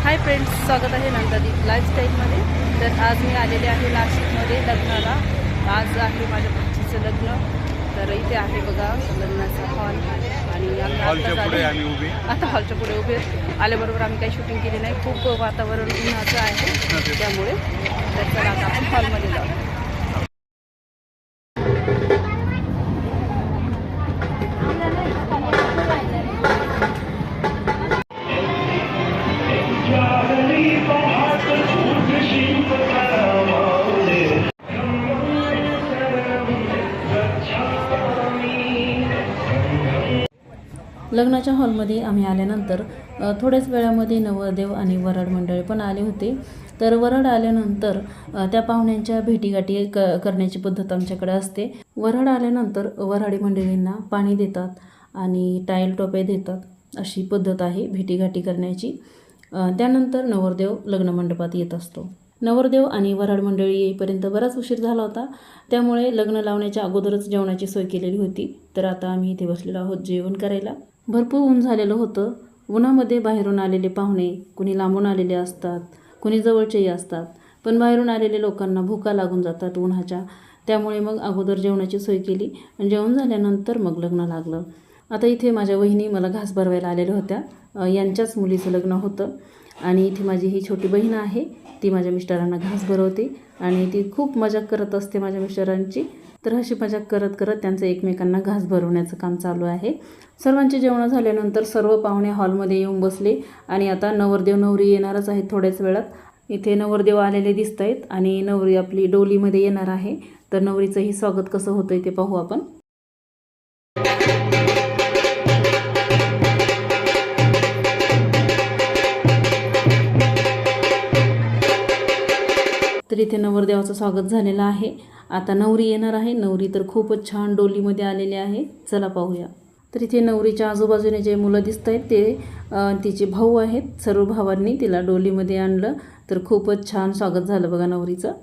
Hi friends, स्वागत आहे नंदादीप लाईफस्टाईलमध्ये। तर आज मी आलेले आहे नाशिकमध्ये लग्नाला। आज आहे माझ्या बहिणीचं लग्न। तर इथे आहे बघा लग्नाचा हॉल आणि आम्ही आता हॉलच्या पुढे उभे आल्याबरोबर आम्ही काही शूटिंग केली नाही, खूप वातावरण उन्हाचं आहे त्यामुळे। तर चला आता आपण हॉलमध्ये जाऊ। लग्नाच्या हॉलमध्ये आम्ही आल्यानंतर थोड्याच वेळामध्ये नवरदेव आणि वराड मंडळी पण आले होते। तर वराड आल्यानंतर त्या पाहुण्यांच्या भेटीगाठी करण्याची पद्धत आमच्याकडे असते। वराड आल्यानंतर वराडी मंडळींना पाणी देतात आणि टायल टोप्या देतात, अशी पद्धत आहे भेटीगाठी करण्याची। त्यानंतर नवरदेव लग्न मंडपात येत असतो। नवरदेव आणि वराड मंडळी येईपर्यंत बराच उशीर झाला होता, त्यामुळे लग्न लावण्याच्या अगोदरच जेवणाची सोय केलेली होती। तर आता आम्ही इथे बसलेलो आहोत जेवण करायला। भरपूर ऊन झालेलं होतं। उन्हामध्ये बाहेरून आलेले पाहुणे कुणी लांबून आलेले असतात, कुणी जवळचेही असतात, पण बाहेरून आलेले लोकांना भुका लागून जातात उन्हाच्या, त्यामुळे मग अगोदर जेवणाची सोय केली आणि जेवण झाल्यानंतर मग लग्न लागलं। आता इथे माझ्या वहिनी मला घास भरवायला आलेल्या होत्या, यांच्याच मुलीचं लग्न होतं आणि इथे माझी ही छोटी बहीण आहे, ती माझ्या मिस्टरांना घास भरवते आणि ती खूप मजाक करत असते माझ्या मिस्टरांची। तर अशी मजाक करत करत त्यांचं एकमेकांना घास भरवण्याचं काम चालू आहे। सर्वांचे जेवण झाल्यानंतर सर्व पाहुणे हॉलमध्ये येऊन बसले आणि आता नवरदेव नवरी येणारच आहेत थोड्याच वेळात। इथे नवरदेव आलेले दिसत आहेत आणि नवरी आपली डोलीमध्ये येणार आहे। तर नवरीचंही स्वागत कसं होतंय ते पाहू आपण। तर इथे नवरदेवाचं स्वागत झालेलं आहे। आता नवरी येणार आहे। नवरी तर खूपच छान डोलीमध्ये आलेली आहे, चला पाहूया। तर इथे नवरीच्या आजूबाजूने जे मुलं दिसत आहेत ते तिचे भाऊ आहेत। सर्व भावांनी तिला डोलीमध्ये आणलं, तर खूपच छान स्वागत झालं बघा नवरीचं।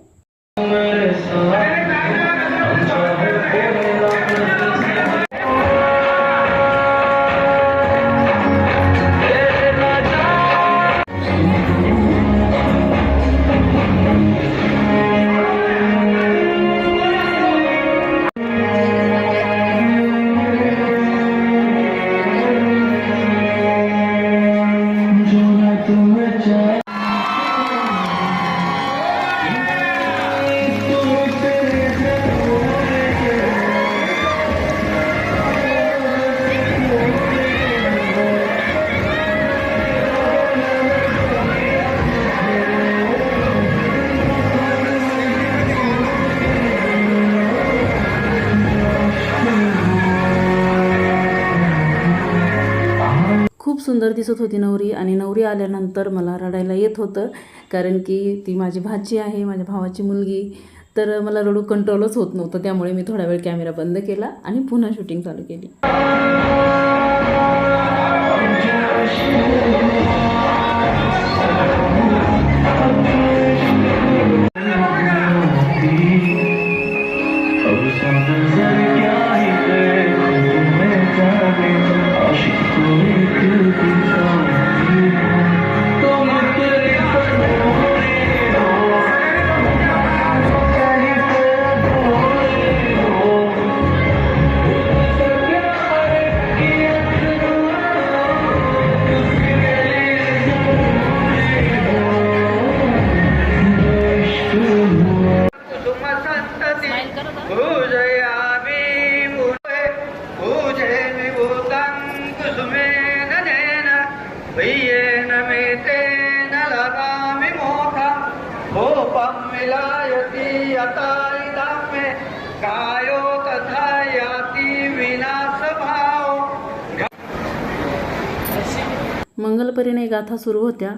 खूप सुंदर दिसत होती नवरी आणि नवरी आल्यानंतर मला रडायला येत होतं, कारण की ती माझी भाची आहे, माझ्या भावाची मुलगी। तर मला रडू कंट्रोलच होत नव्हतं, त्यामुळे मी थोडा वेळ कॅमेरा बंद केला आणि पुन्हा शूटिंग चालू केली। मंगलपरीने गाथा सुरू होत्या।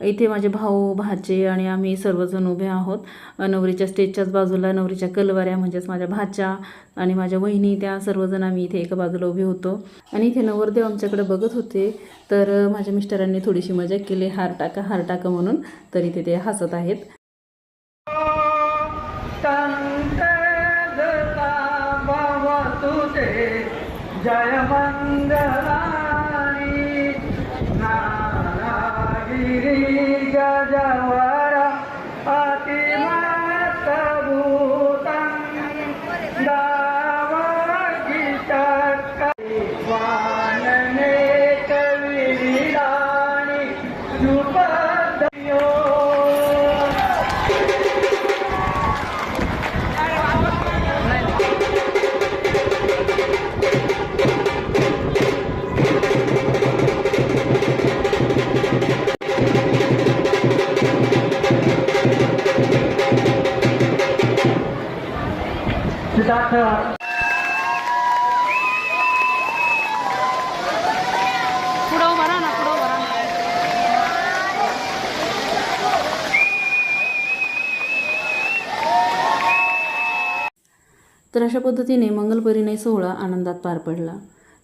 इथे माझे भाऊ भाचे आणि आम्ही सर्वजण उभे आहोत। नवरीच्या स्टेजच्याच बाजूला नवरीच्या कलवाऱ्या म्हणजेच माझ्या भाच्या आणि माझ्या वहिनी, त्या सर्वजण आम्ही इथे एका बाजूला उभे होतो आणि इथे नवरदेव आमच्याकडे बघत होते। तर माझ्या मिस्टरांनी थोडीशी मजाक केली, हार टाका म्हणून। तर इथे ते हसत आहेत। जय मंगलानी नारायणी गिरिजवरा अतिमहत्भूतं दावगीतवानने कविराणि रूपधयो सिद्धार्थ पुढं उभा राहा ना, पुढं उभा राहा. तर अशा पद्धतीने मंगल परिणय सोहळा आनंदात पार पडला.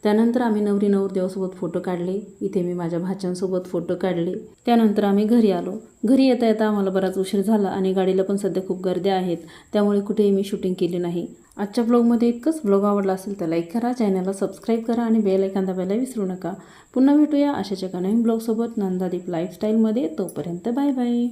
त्यानंतर आम्ही नवरी नवरदेवासोबत फोटो काढले. इथे मी माझ्या भाच्यांसोबत फोटो काढले. त्यानंतर आम्ही घरी आलो. घरी येता येता आम्हाला बराच उशीर झाला आणि गाडीला पण सध्या खूप गर्द्या आहेत, त्यामुळे कुठेही मी शूटिंग केली नाही. आजच्या ब्लॉगमध्ये इतकंच. ब्लॉग आवडला असेल तर लाईक करा, चॅनलला सबस्क्राईब करा आणि बेल आयकॉन दाबायला विसरू नका. पुन्हा भेटूया अशाच एका नवीन ब्लॉगसोबत नंदादीप लाईफस्टाईलमध्ये. तोपर्यंत बाय बाय.